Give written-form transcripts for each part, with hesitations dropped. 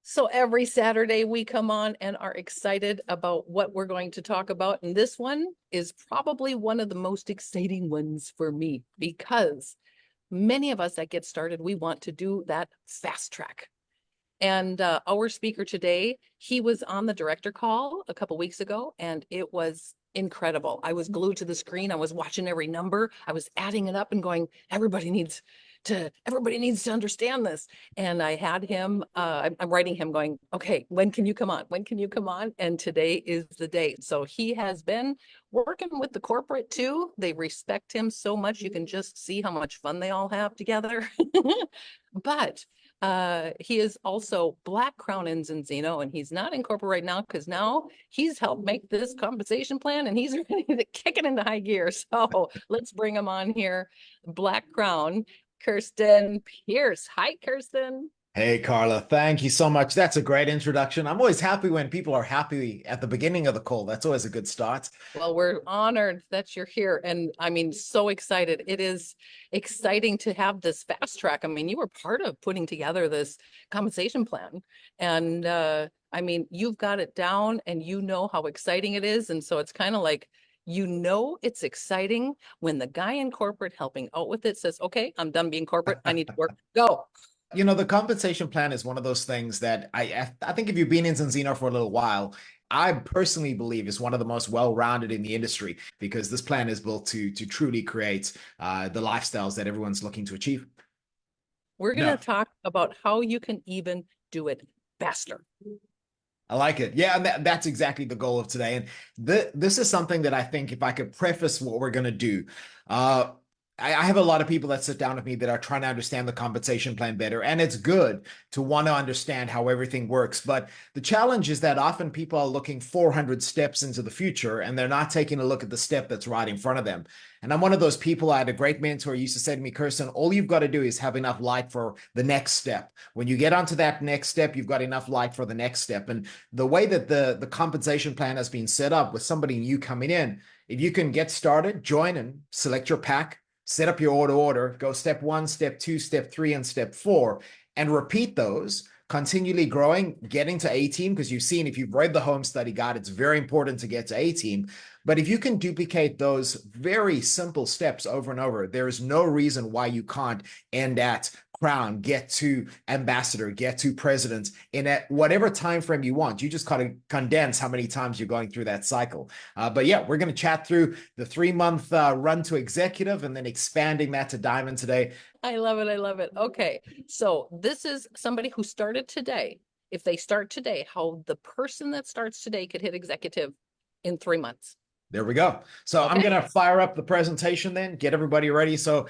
So every Saturday we come on and are excited about what we're going to talk about. And this one is probably one of the most exciting ones for me because many of us that get started, we want to do that fast track. And our speaker today, he was on the director call a couple weeks ago, and it was incredible. I was glued to the screen. I was watching every number. I was adding it up and going, everybody needs to understand this. And I had him, I'm writing him going, okay, when can you come on? When can you come on? And today is the date. So he has been working with the corporate too. They respect him so much. You can just see how much fun they all have together. But he is also Black Crown in Zinzino, and he's not in corporate right now because now he's helped make this compensation plan and he's ready to kick it into high gear. So let's bring him on here. Black Crown, Kirsten Pierce. Hi, Kirsten. Hey, Carla, thank you so much. That's a great introduction. I'm always happy when people are happy at the beginning of the call. That's always a good start. Well, we're honored that you're here. And I mean, so excited. It is exciting to have this fast track. I mean, you were part of putting together this compensation plan. And I mean, you've got it down and you know how exciting it is. And so it's kind of like, it's exciting when the guy in corporate helping out with it says, okay, I'm done being corporate. I need to work. Go. The compensation plan is one of those things that I think if you've been in Zinzino for a little while, I personally believe is one of the most well-rounded in the industry because this plan is built to truly create the lifestyles that everyone's looking to achieve. We're going to talk about how you can even do it faster. I like it. Yeah, and that's exactly the goal of today. And this is something that I think if I could preface what we're going to do, I have a lot of people that sit down with me that are trying to understand the compensation plan better. And it's good to want to understand how everything works. But the challenge is that often people are looking 400 steps into the future and they're not taking a look at the step that's right in front of them. And I'm one of those people. I had a great mentor who used to say to me, Kirsten, all you've got to do is have enough light for the next step. When you get onto that next step, you've got enough light for the next step. And the way that the compensation plan has been set up with somebody new coming in, if you can get started, join and select your pack, set up your order, go step 1, step 2, step 3, and step 4, and repeat those, continually growing, getting to A team, because you've seen, if you've read the home study guide, it's very important to get to A team. But if you can duplicate those very simple steps over and over, there is no reason why you can't end at crown, get to ambassador, get to president in at whatever time frame you want. You just got to condense how many times you're going through that cycle. But yeah, we're going to chat through the 3-month run to executive and then expanding that to diamond today. I love it. I love it. Okay. So this is somebody who started today. If they start today, how the person that starts today could hit executive in 3 months. There we go. So okay. I'm going to fire up the presentation then, get everybody ready. So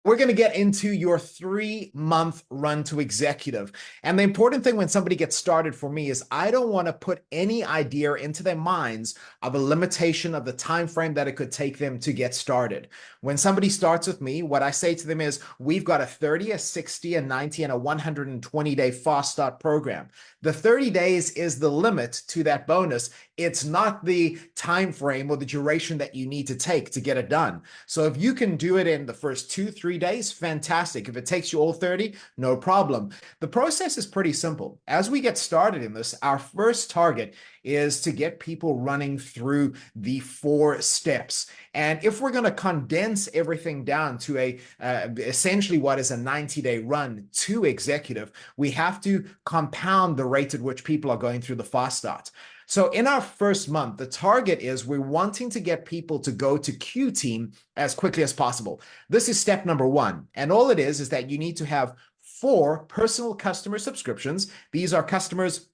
we're going to get into your 3-month run to executive. And the important thing when somebody gets started for me is I don't want to put any idea into their minds of a limitation of the time frame that it could take them to get started. When somebody starts with me, what I say to them is we've got a 30, a 60, a 90, and a 120-day fast start program. The 30 days is the limit to that bonus. It's not the time frame or the duration that you need to take to get it done. So if you can do it in the first 2-3 days, fantastic. If it takes you all 30, no problem. The process is pretty simple. As we get started in this, our first target is to get people running through the 4 steps. And if we're going to condense everything down to essentially what is a 90-day run to executive, we have to compound the rate at which people are going through the fast start. So in our first month, the target is we're wanting to get people to go to Q team as quickly as possible. This is step number 1. And all it is that you need to have 4 personal customer subscriptions. These are customers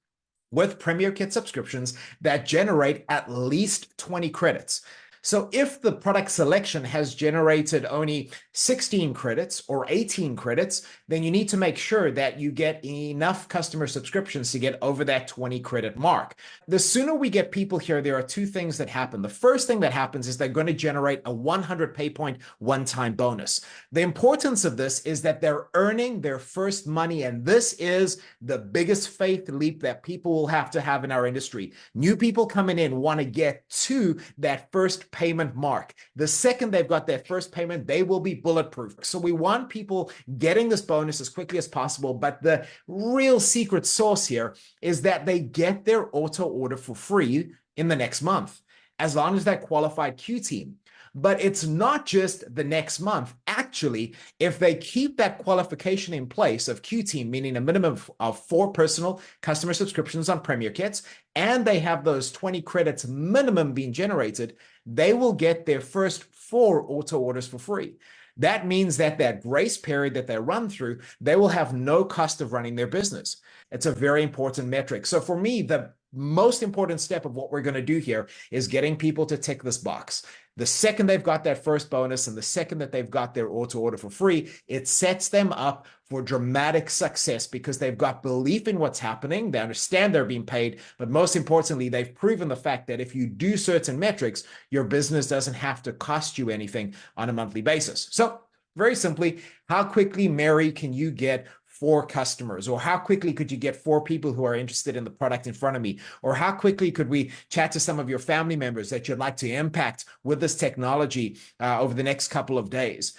with Premier Kit subscriptions that generate at least 20 credits. So if the product selection has generated only 16 credits or 18 credits, then you need to make sure that you get enough customer subscriptions to get over that 20 credit mark. The sooner we get people here, there are 2 things that happen. The first thing that happens is they're going to generate a 100 pay point one-time bonus. The importance of this is that they're earning their first money, and this is the biggest faith leap that people will have to have in our industry. New people coming in want to get to that first payment mark. The second they've got their first payment, they will be bulletproof. So we want people getting this bonus as quickly as possible. But the real secret sauce here is that they get their auto order for free in the next month, as long as that qualified Q team. But it's not just the next month. Actually, if they keep that qualification in place of Q team, meaning a minimum of 4 personal customer subscriptions on Premier Kits, and they have those 20 credits minimum being generated, they will get their first 4 auto orders for free. That means that that grace period that they run through, they will have no cost of running their business. It's a very important metric. So for me, the most important step of what we're going to do here is getting people to tick this box. The second they've got that first bonus and the second that they've got their auto order for free, it sets them up for dramatic success because they've got belief in what's happening. They understand they're being paid, but most importantly, they've proven the fact that if you do certain metrics, your business doesn't have to cost you anything on a monthly basis. So very simply, how quickly, Mary, can you get 4 customers? Or how quickly could you get 4 people who are interested in the product in front of me? Or how quickly could we chat to some of your family members that you'd like to impact with this technology over the next couple of days?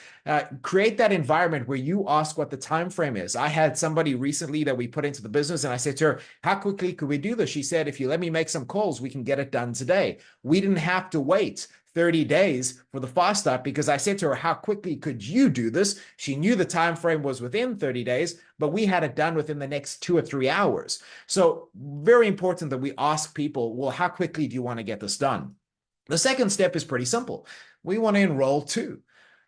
Create that environment where you ask what the time frame is. I had somebody recently that we put into the business, and I said to her, how quickly could we do this? She said, if you let me make some calls, we can get it done today. We didn't have to wait 30 days for the fast start because I said to her, how quickly could you do this? She knew the time frame was within 30 days, but we had it done within the next 2 or 3 hours. So very important that we ask people, well, how quickly do you want to get this done? The second step is pretty simple. We want to enroll too.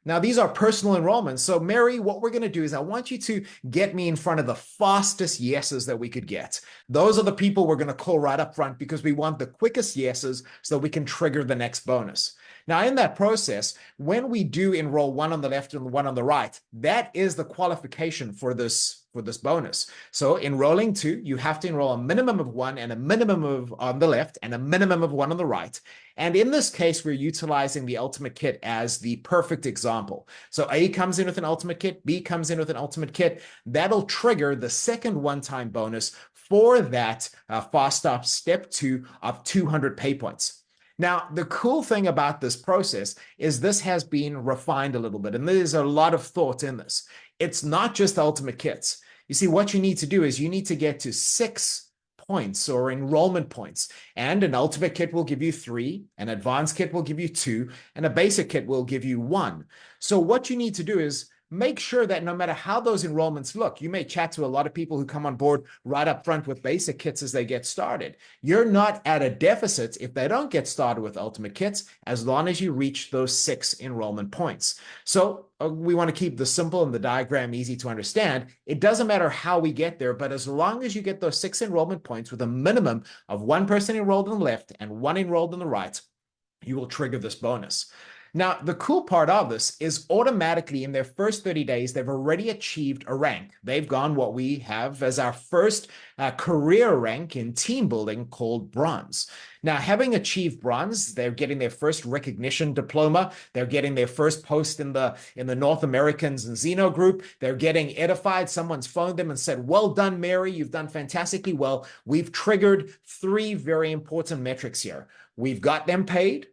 Now, these are personal enrollments. So, Mary, what we're going to do is I want you to get me in front of the fastest yeses that we could get. Those are the people we're going to call right up front because we want the quickest yeses so that we can trigger the next bonus. Now, in that process, when we do enroll one on the left and one on the right, that is the qualification for this bonus. So enrolling 2, you have to enroll a minimum of 1 and a minimum of on the left and a minimum of 1 on the right. And in this case, we're utilizing the Ultimate Kit as the perfect example. So A comes in with an Ultimate Kit, B comes in with an Ultimate Kit. That'll trigger the second one-time bonus for that Fast Stop Step 2 of 200 pay points. Now, the cool thing about this process is this has been refined a little bit, and there's a lot of thought in this. It's not just Ultimate Kits. You see, what you need to do is you need to get to 6 points or enrollment points, and an Ultimate Kit will give you 3, an Advanced Kit will give you 2, and a Basic Kit will give you 1. So what you need to do is make sure that no matter how those enrollments look, you may chat to a lot of people who come on board right up front with basic kits as they get started. You're not at a deficit if they don't get started with Ultimate Kits, as long as you reach those 6 enrollment points. So we want to keep the simple and the diagram easy to understand. It doesn't matter how we get there, but as long as you get those 6 enrollment points with a minimum of 1 person enrolled on the left and 1 enrolled on the right, you will trigger this bonus. Now, the cool part of this is automatically in their first 30 days, they've already achieved a rank. They've gone what we have as our first career rank in team building called Bronze. Now, having achieved Bronze, they're getting their first recognition diploma. They're getting their first post in the North American Zinzino group. They're getting edified. Someone's phoned them and said, well done, Mary. You've done fantastically well. We've triggered 3 very important metrics here. We've got them paid,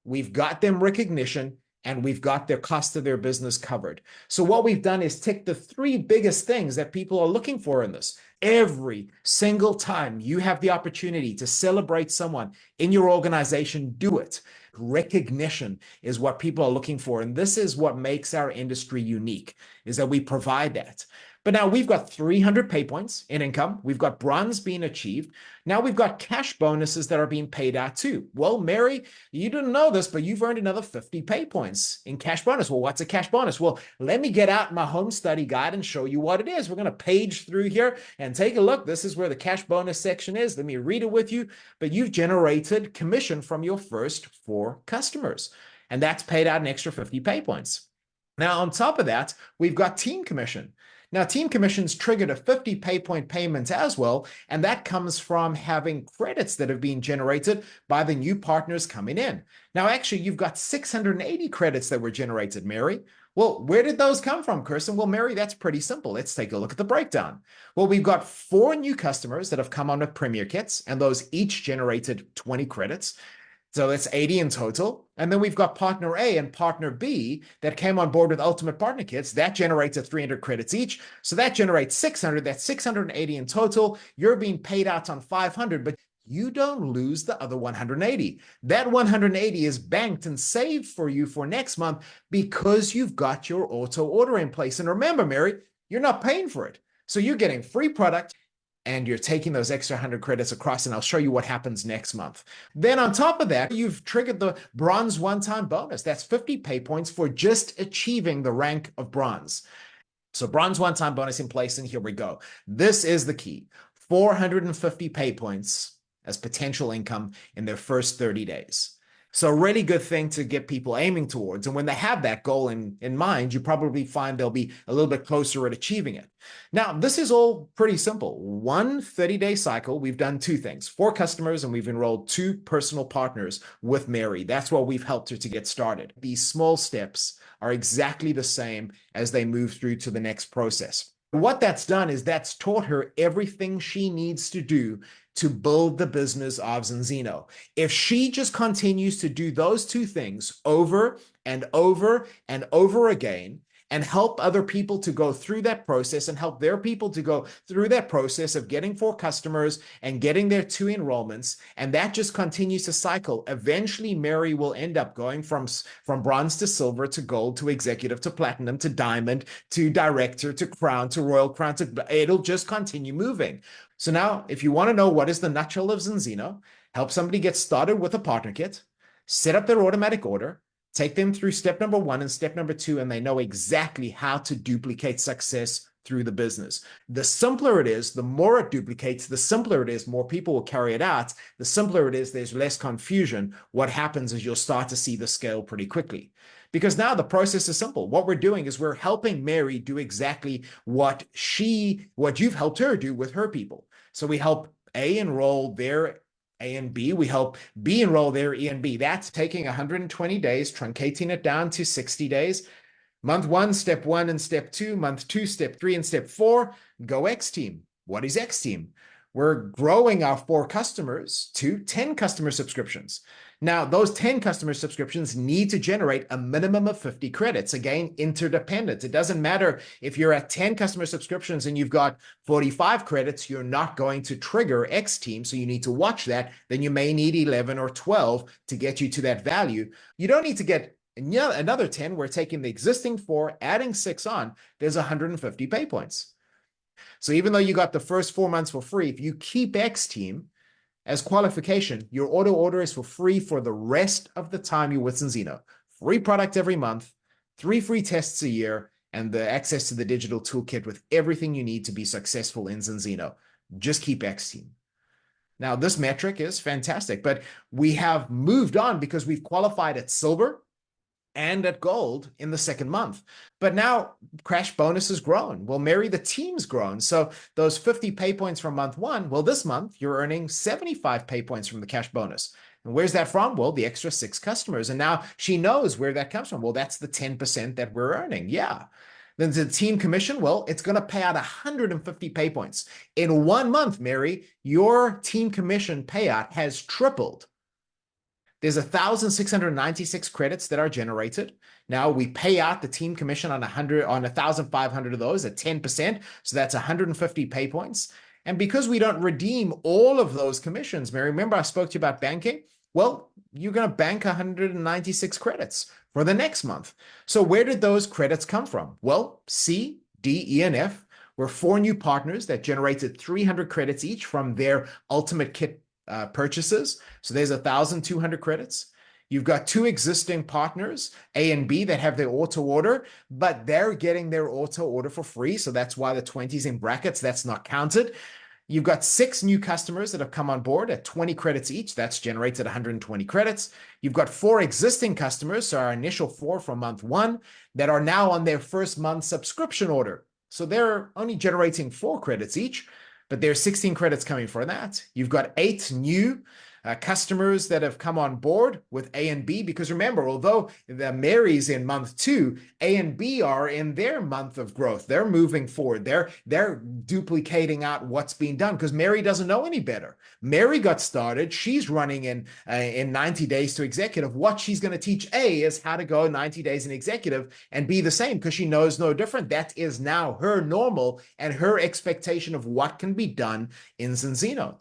we've got them recognition, and we've got their cost of their business covered. So what we've done is tick the 3 biggest things that people are looking for in this. Every single time you have the opportunity to celebrate someone in your organization, do it. Recognition is what people are looking for. And this is what makes our industry unique, is that we provide that. But now we've got 300 pay points in income. We've got Bronze being achieved. Now we've got cash bonuses that are being paid out too. Well, Mary, you didn't know this, but you've earned another 50 pay points in cash bonus. Well, what's a cash bonus? Well, let me get out my home study guide and show you what it is. We're going to page through here and take a look. This is where the cash bonus section is. Let me read it with you. But you've generated commission from your first 4 customers, and that's paid out an extra 50 pay points. Now, on top of that, we've got team commission. Now, team commissions triggered a 50 pay point payment as well, and that comes from having credits that have been generated by the new partners coming in. Now, actually, you've got 680 credits that were generated, Mary. Well, where did those come from, Kirsten? Well, Mary, that's pretty simple. Let's take a look at the breakdown. Well, we've got 4 new customers that have come on with Premier Kits, and those each generated 20 credits. So that's 80 in total. And then we've got partner A and partner B that came on board with Ultimate Partner Kits. That generates at 300 credits each. So that generates 600. That's 680 in total. You're being paid out on 500, but you don't lose the other 180. That 180 is banked and saved for you for next month because you've got your auto order in place. And remember, Mary, you're not paying for it. So you're getting free product and you're taking those extra 100 credits across, and I'll show you what happens next month. Then on top of that, you've triggered the bronze one-time bonus. That's 50 pay points for just achieving the rank of bronze. So bronze one-time bonus in place, and here we go. This is the key. 450 pay points as potential income in their first 30 days. So a really good thing to get people aiming towards. And when they have that goal in mind, you probably find they'll be a little bit closer at achieving it. Now, this is all pretty simple. One 30-day cycle, we've done two things. 4 customers, and we've enrolled 2 personal partners with Mary. That's what we've helped her to get started. These small steps are exactly the same as they move through to the next process. What that's done is that's taught her everything she needs to do to build the business of Zinzino. If she just continues to do those 2 things over and over and over again, and help other people to go through that process and help their people to go through that process of getting 4 customers and getting their 2 enrollments, and that just continues to cycle, eventually Mary will end up going from bronze to silver to gold to executive to platinum to diamond to director to crown to royal crown it'll just continue moving. So now, if you want to know what is the nutshell of Zinzino, help somebody get started with a partner kit, set up their automatic order, take them through step number 1 and step number 2, and they know exactly how to duplicate success through the business. The simpler it is, the more it duplicates, the simpler it is, more people will carry it out. The simpler it is, there's less confusion. What happens is you'll start to see the scale pretty quickly. Because now the process is simple. What we're doing is we're helping Mary do exactly what you've helped her do with her people. So we help A enroll their A and B. We help B enroll their E and B. That's taking 120 days, truncating it down to 60 days. Month 1, step 1 and step 2. Month 2, step 3 and step 4. Go X team. What is X team? We're growing our 4 customers to 10 customer subscriptions. Now, those 10 customer subscriptions need to generate a minimum of 50 credits. Again, interdependent. It doesn't matter if you're at 10 customer subscriptions and you've got 45 credits, you're not going to trigger X team. So you need to watch that. Then you may need 11 or 12 to get you to that value. You don't need to get another 10. We're taking the existing 4, adding 6 on. There's 150 pay points. So even though you got the first 4 months for free, if you keep X team as qualification, your auto order is for free for the rest of the time you're with Zinzino. Free product every month, 3 free tests a year, and the access to the digital toolkit with everything you need to be successful in Zinzino. Just keep X team. Now, this metric is fantastic, but we have moved on because we've qualified at silver and at gold in the 2nd month. But now Crash bonus has grown. Well, Mary, the team's grown. So those 50 pay points from month 1, well, this month you're earning 75 pay points from the cash bonus. And where's that from? Well, the extra 6 customers. And now she knows where that comes from. Well, that's the 10% that we're earning. Yeah. Then the team commission, well, it's going to pay out 150 pay points. In 1 month, Mary, your team commission payout has tripled. There's 1,696 credits that are generated. Now we pay out the team commission on 1,500 of those at 10%. So that's 150 pay points. And because we don't redeem all of those commissions, Mary, remember I spoke to you about banking? Well, you're going to bank 196 credits for the next month. So where did those credits come from? Well, C, D, E, and F were 4 new partners that generated 300 credits each from their ultimate kit purchases. So there's 1,200 credits. You've got 2 existing partners, A and B, that have their auto order, but they're getting their auto order for free. So that's why the 20's in brackets, that's not counted. You've got 6 new customers that have come on board at 20 credits each. That's generated 120 credits. You've got 4 existing customers, so our initial 4 from month 1, that are now on their first month subscription order. So they're only generating 4 credits each, but there's 16 credits coming for that. You've got 8 new customers that have come on board with A and B, because remember, although the Mary's in month 2, A and B are in their month of growth. They're moving forward. They're duplicating out what's being done because Mary doesn't know any better. Mary got started. She's running in 90 days to executive. What she's going to teach A is how to go 90 days in executive and be the same because she knows no different. That is now her normal and her expectation of what can be done in Zinzino.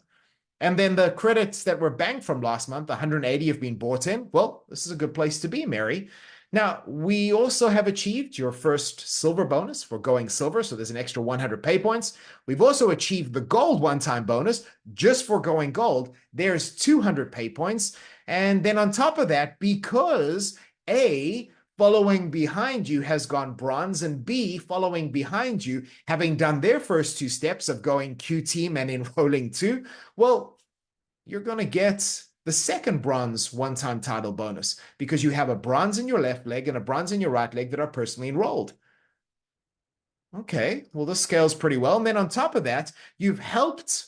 And then the credits that were banked from last month, 180 have been bought in. Well, this is a good place to be, Mary. Now, we also have achieved your first silver bonus for going silver, so there's an extra 100 pay points. We've also achieved the gold one-time bonus just for going gold. There's 200 pay points. And then on top of that, because A, following behind you, has gone bronze, and B, following behind you, having done their first 2 steps of going Q team and enrolling 2, well, you're going to get the second bronze one-time title bonus because you have a bronze in your left leg and a bronze in your right leg that are personally enrolled. Okay, well, this scales pretty well. And then on top of that, you've helped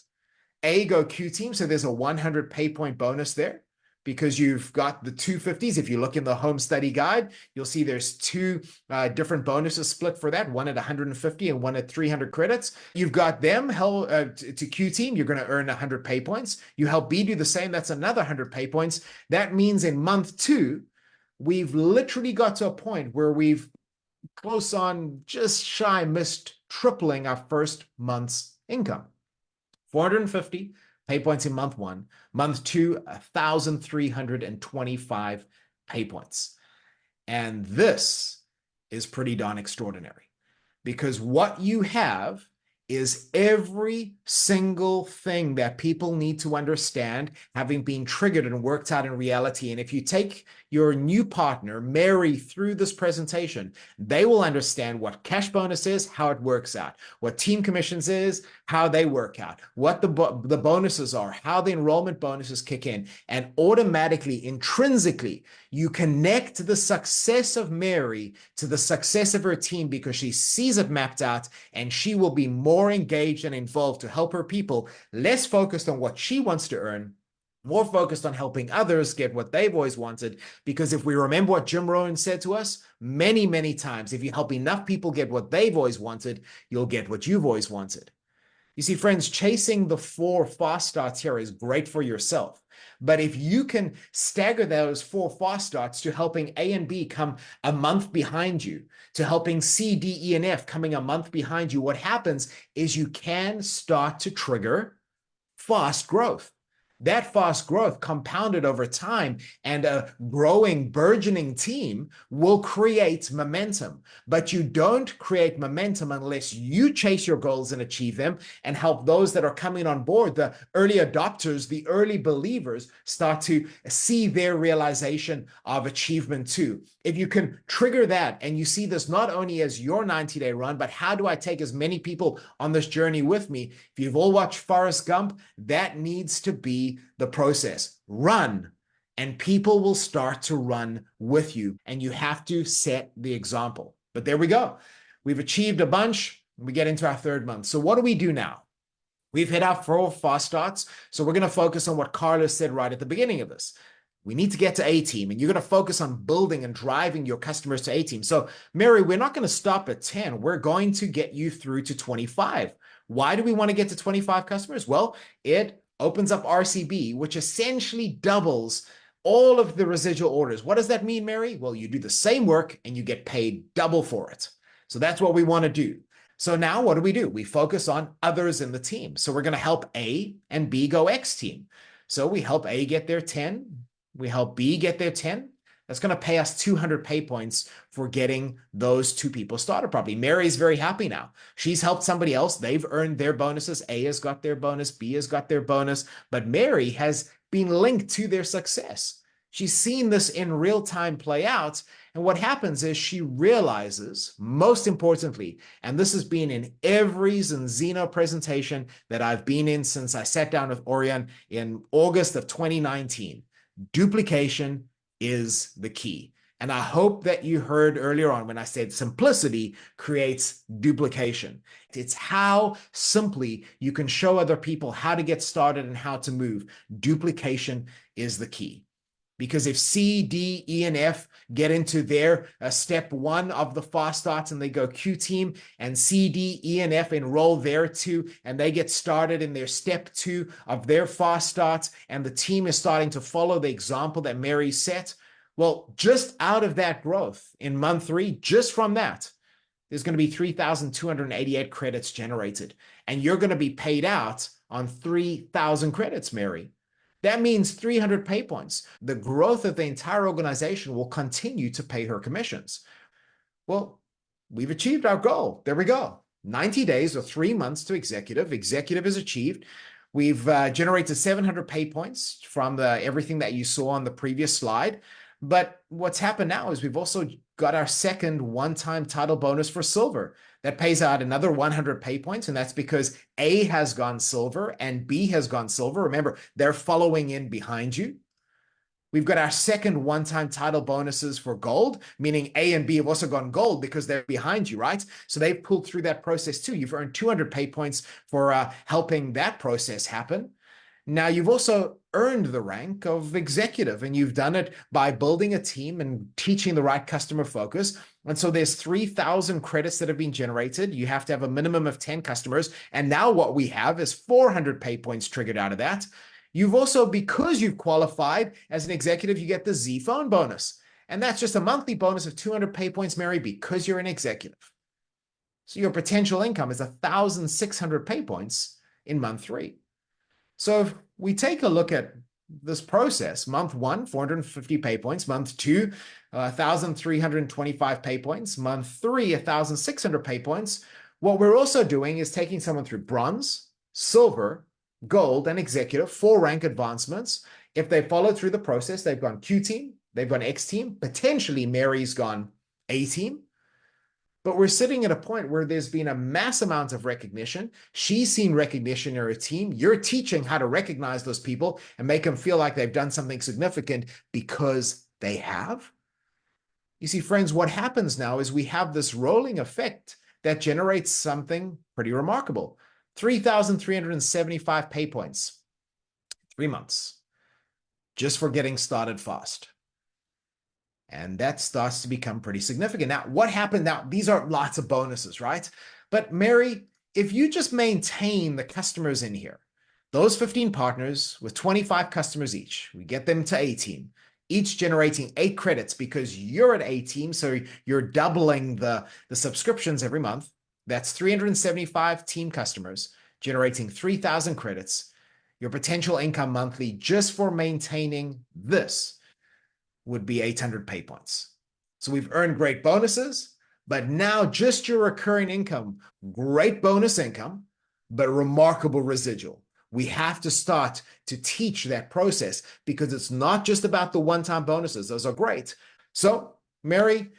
A go Q team, so there's a 100 pay point bonus there because you've got the 250s. If you look in the home study guide, you'll see there's 2 different bonuses split for that, one at 150 and one at 300 credits. You've got them to Q team, you're going to earn 100 pay points. You help B do the same, that's another 100 pay points. That means in month 2, we've literally got to a point where we've close on just shy missed tripling our first month's income. 450 pay points in month 1. Month 2, 1,325 pay points. And this is pretty darn extraordinary because what you have is every single thing that people need to understand having been triggered and worked out in reality. And if you take your new partner, Mary, through this presentation, they will understand what cash bonus is, how it works out, what team commissions is, how they work out, what the bonuses are, how the enrollment bonuses kick in, and automatically, intrinsically, you connect the success of Mary to the success of her team because she sees it mapped out and she will be more engaged and involved to help her people, less focused on what she wants to earn, more focused on helping others get what they've always wanted. Because if we remember what Jim Rohn said to us many, many times, if you help enough people get what they've always wanted, you'll get what you've always wanted. You see, friends, chasing the 4 fast starts here is great for yourself. But if you can stagger those 4 fast starts to helping A and B come a month behind you, to helping C, D, E, and F coming a month behind you, what happens is you can start to trigger fast growth. That fast growth compounded over time and a growing, burgeoning team will create momentum. But you don't create momentum unless you chase your goals and achieve them and help those that are coming on board, the early adopters, the early believers, start to see their realization of achievement too. If you can trigger that and you see this not only as your 90-day run, but how do I take as many people on this journey with me? If you've all watched Forrest Gump, that needs to be the process. Run, and people will start to run with you, and you have to set the example. But there we go. We've achieved a bunch. We get into our 3rd month. So what do we do now? We've hit our 4 fast starts. So we're going to focus on what Carlos said right at the beginning of this. We need to get to A team, and you're going to focus on building and driving your customers to A team. So Mary, we're not going to stop at 10. We're going to get you through to 25. Why do we want to get to 25 customers? Well, it opens up RCB, which essentially doubles all of the residual orders. What does that mean, Mary? Well, you do the same work and you get paid double for it. So that's what we want to do. So now what do? We focus on others in the team. So we're going to help A and B go X team. So we help A get their 10. We help B get their 10. That's going to pay us 200 pay points for getting those 2 people started properly. Mary's very happy now. She's helped somebody else. They've earned their bonuses. A has got their bonus. B has got their bonus. But Mary has been linked to their success. She's seen this in real time play out. And what happens is she realizes, most importantly, and this has been in every Zinzino presentation that I've been in since I sat down with Orion in August of 2019, duplication is the key. And I hope that you heard earlier on when I said simplicity creates duplication. It's how simply you can show other people how to get started and how to move. Duplication is the key. Because if C, D, E, and F get into their step one of the fast starts and they go Q team, and C, D, E, and F enroll there too, and they get started in their step two of their fast starts, and the team is starting to follow the example that Mary set, well, just out of that growth in month 3, just from that, there's going to be 3,288 credits generated, and you're going to be paid out on 3,000 credits, Mary. That means 300 pay points. The growth of the entire organization will continue to pay her commissions. Well, we've achieved our goal. There we go. 90 days or 3 months to executive. Executive is achieved. We've generated 700 pay points from everything that you saw on the previous slide. But what's happened now is we've also got our second one-time title bonus for silver. That pays out another 100 pay points, and that's because A has gone silver and B has gone silver. Remember, they're following in behind you. We've got our second one-time title bonuses for gold, meaning A and B have also gone gold because they're behind you, right? So they've pulled through that process too. You've earned 200 pay points for helping that process happen. Now, you've also earned the rank of executive, and you've done it by building a team and teaching the right customer focus. And so there's 3,000 credits that have been generated. You have to have a minimum of 10 customers. And now what we have is 400 pay points triggered out of that. You've also, because you've qualified as an executive, you get the Z phone bonus. And that's just a monthly bonus of 200 pay points, Mary, because you're an executive. So your potential income is 1,600 pay points in month 3. So if we take a look at this process, month 1, 450 pay points, month 2, 1,325 pay points, month 3, 1,600 pay points. What we're also doing is taking someone through bronze, silver, gold, and executive, 4 rank advancements. If they follow through the process, they've gone Q team, they've gone X team, potentially Mary's gone A team. But we're sitting at a point where there's been a mass amount of recognition. She's seen recognition in her team. You're teaching how to recognize those people and make them feel like they've done something significant because they have. You see, friends, what happens now is we have this rolling effect that generates something pretty remarkable. 3,375 pay points, 3 months, just for getting started fast. And that starts to become pretty significant. Now, what happened now? These are lots of bonuses, right? But Mary, if you just maintain the customers in here, those 15 partners with 25 customers each, we get them to A team, each generating 8 credits because you're at A team, so you're doubling the subscriptions every month. That's 375 team customers generating 3,000 credits. Your potential income monthly just for maintaining this would be 800 pay points. So we've earned great bonuses, but now just your recurring income, great bonus income, but remarkable residual. We have to start to teach that process because it's not just about the one-time bonuses. Those are great. So, Mary,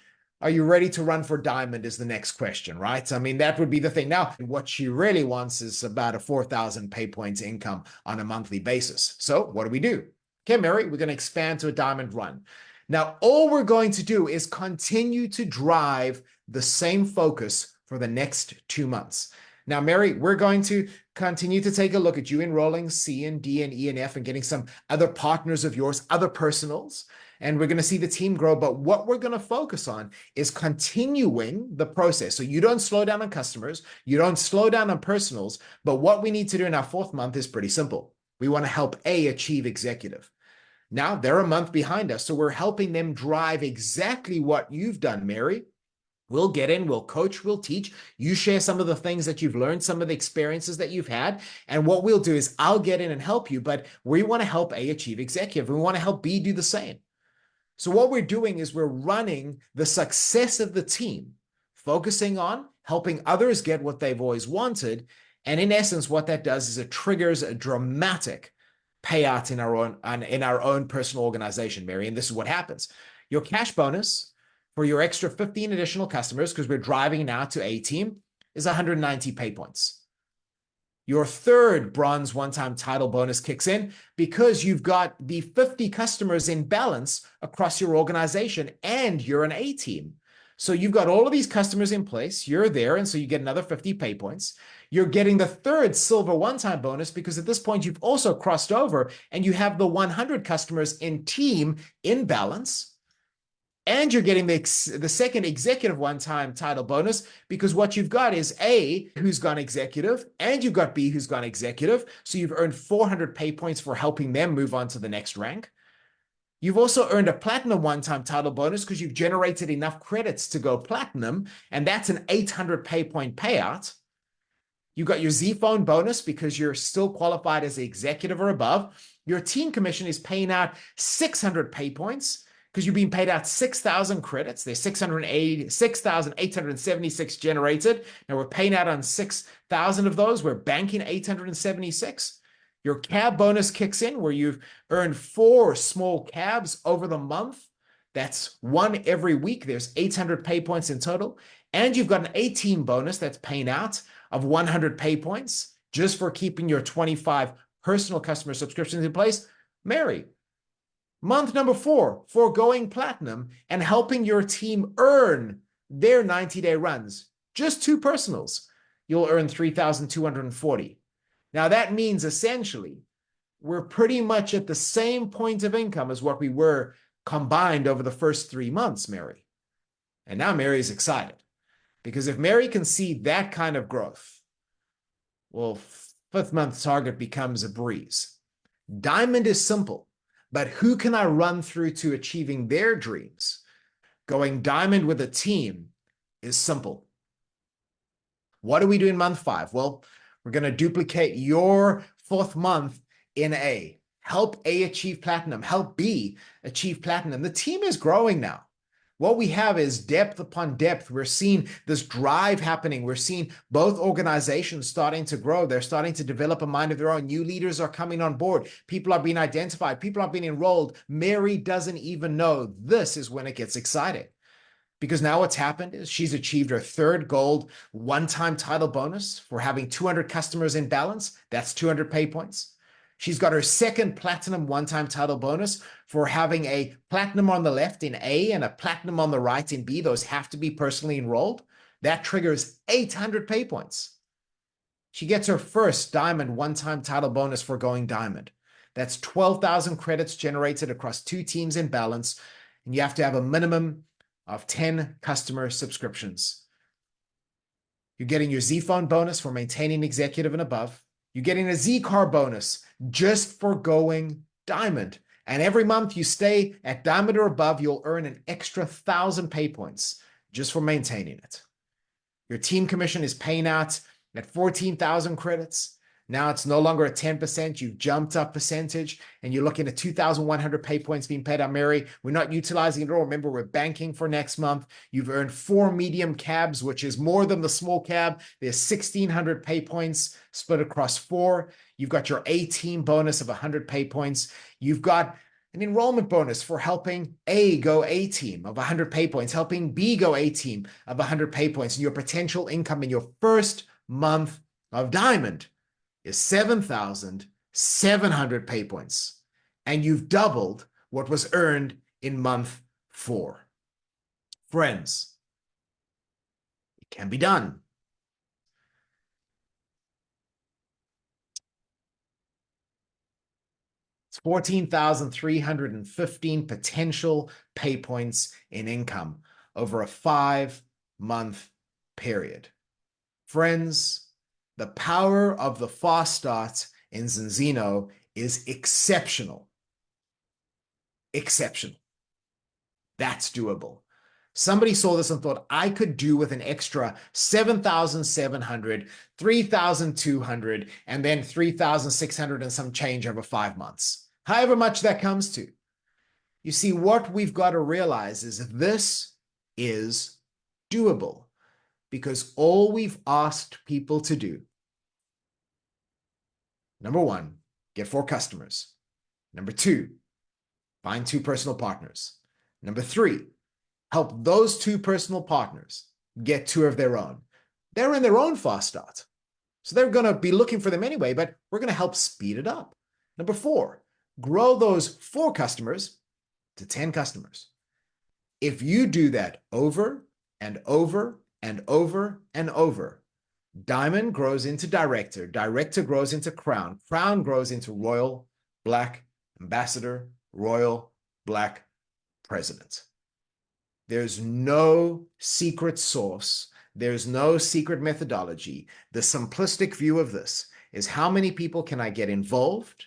are you ready to run for diamond is the next question, right? I mean, that would be the thing. Now, what she really wants is about a 4,000 pay points income on a monthly basis. So what do? Okay, Mary, we're going to expand to a diamond run. Now, all we're going to do is continue to drive the same focus for the next 2 months. Now, Mary, we're going to continue to take a look at you enrolling C and D and E and F and getting some other partners of yours, other personals, and we're going to see the team grow. But what we're going to focus on is continuing the process. So you don't slow down on customers, you don't slow down on personals, but what we need to do in our 4th month is pretty simple. We want to help A achieve executive. Now, they're a month behind us, so we're helping them drive exactly what you've done, Mary. We'll get in, we'll coach, we'll teach. You share some of the things that you've learned, some of the experiences that you've had. And what we'll do is I'll get in and help you, but we want to help A achieve executive. We want to help B do the same. So what we're doing is we're running the success of the team, focusing on helping others get what they've always wanted. And in essence, what that does is it triggers a dramatic payout in our own personal organization, Mary. And this is what happens. Your cash bonus for your extra 15 additional customers, because we're driving now to A team, is 190 pay points. Your third bronze one-time title bonus kicks in because you've got the 50 customers in balance across your organization and you're an A team. So you've got all of these customers in place, you're there, and so you get another 50 pay points. You're getting the third silver one-time bonus because at this point you've also crossed over and you have the 100 customers in team in balance. And you're getting the second executive one-time title bonus because what you've got is A, who's gone executive, and you've got B, who's gone executive. So you've earned 400 pay points for helping them move on to the next rank. You've also earned a platinum one-time title bonus because you've generated enough credits to go platinum, and that's an 800 pay point payout. You got your Z phone bonus because you're still qualified as an executive or above. Your team commission is paying out 600 pay points because you've been paid out 6,000 credits. There's 6,876 generated. Now we're paying out on 6,000 of those. We're banking 876. Your cab bonus kicks in where you've earned 4 small cabs over the month. That's 1 every week. There's 800 pay points in total. And you've got an A-team bonus that's paying out of 100 pay points just for keeping your 25 personal customer subscriptions in place. Mary, month number 4, foregoing platinum and helping your team earn their 90-day runs. Just 2 personals. You'll earn 3,240. Now that means essentially we're pretty much at the same point of income as what we were combined over the first 3 months, Mary. And now Mary's excited because if Mary can see that kind of growth, well, 5th month target becomes a breeze. Diamond is simple, but who can I run through to achieving their dreams? Going diamond with a team is simple. What do we do in month 5? Well, we're going to duplicate your 4th month in A. Help A achieve platinum. Help B achieve platinum. The team is growing now. What we have is depth upon depth. We're seeing this drive happening. We're seeing both organizations starting to grow. They're starting to develop a mind of their own. New leaders are coming on board. People are being identified. People are being enrolled. Mary doesn't even know. This is when it gets exciting. Because now what's happened is she's achieved her 3rd gold one-time title bonus for having 200 customers in balance. That's 200 pay points. She's got her 2nd platinum one-time title bonus for having a platinum on the left in A and a platinum on the right in B. Those have to be personally enrolled. That triggers 800 pay points. She gets her 1st diamond one-time title bonus for going diamond. That's 12,000 credits generated across 2 teams in balance, and you have to have a minimum of 10 customer subscriptions. You're getting your Z phone bonus for maintaining executive and above. You're getting a Z car bonus just for going diamond. And every month you stay at diamond or above, you'll earn an extra 1,000 pay points just for maintaining it. Your team commission is paying out at 14,000 credits. Now it's no longer a 10%. You've jumped up percentage and you're looking at 2,100 pay points being paid out, Mary. We're not utilizing it all. Remember, we're banking for next month. You've earned 4 medium cabs, which is more than the small cab. There's 1,600 pay points split across 4. You've got your A team bonus of 100 pay points. You've got an enrollment bonus for helping A go A team of 100 pay points, helping B go A team of 100 pay points. And your potential income in your 1st month of diamond is 7,700 pay points, and you've doubled what was earned in month 4. Friends, it can be done. It's 14,315 potential pay points in income over a 5-month period. Friends, the power of the fast start in Zinzino is exceptional. Exceptional. That's doable. Somebody saw this and thought, I could do with an extra 7,700, 3,200, and then 3,600 and some change over 5 months. However much that comes to. You see, what we've got to realize is this is doable because all we've asked people to do, number 1, get 4 customers. Number 2, find 2 personal partners. Number 3, help those 2 personal partners get 2 of their own. They're in their own fast start. So they're going to be looking for them anyway, but we're going to help speed it up. Number 4, grow those 4 customers to 10 customers. If you do that over and over and over and over, Diamond grows into Director, Director grows into Crown, Crown grows into Royal Black Ambassador, Royal Black President. There's no secret sauce. There's no secret methodology. The simplistic view of this is how many people can I get involved?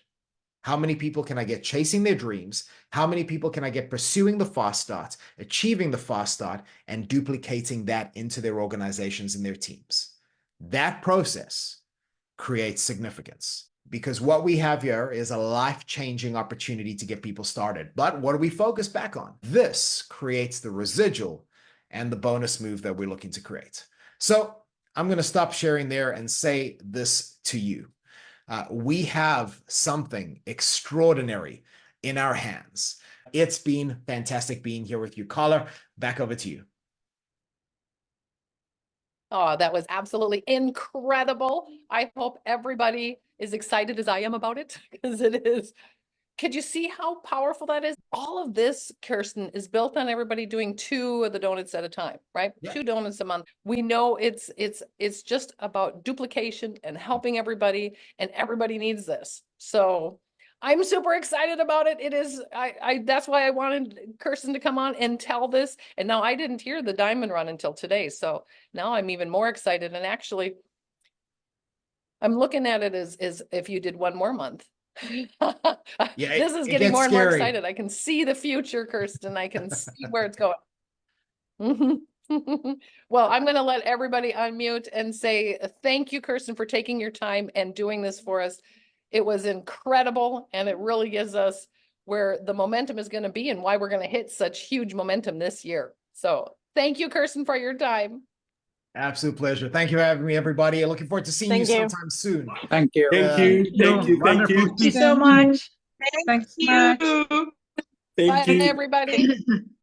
How many people can I get chasing their dreams? How many people can I get pursuing the fast start, achieving the fast start, and duplicating that into their organizations and their teams? That process creates significance, because what we have here is a life-changing opportunity to get people started. But what do we focus back on? This creates the residual and the bonus move that we're looking to create. So I'm going to stop sharing there and say this to you. We have something extraordinary in our hands. It's been fantastic being here with you. Carla, back over to you. Oh, that was absolutely incredible. I hope everybody is excited as I am about it, because it is. Could you see how powerful that is? All of this, Kirsten, is built on everybody doing 2 of the donuts at a time, right? Yeah. 2 donuts a month. We know it's just about duplication and helping everybody, and everybody needs this. So I'm super excited about it. It is, that's why I wanted Kirsten to come on and tell this. And now I didn't hear the diamond run until today. So now I'm even more excited. And actually, I'm looking at it as if you did 1 more month. Yeah, this is getting more and more excited. I can see the future, Kirsten. I can see where it's going. Well, I'm going to let everybody unmute and say thank you, Kirsten, for taking your time and doing this for us. It was incredible, and it really gives us where the momentum is going to be and why we're going to hit such huge momentum this year. So thank you, Kirsten, for your time. Absolute pleasure. Thank you for having me, everybody. Looking forward to seeing you sometime soon. Thank you. Thank you. Thank you. Thank you. Thank you so much. Thanks so much. Thank Bye, you. everybody.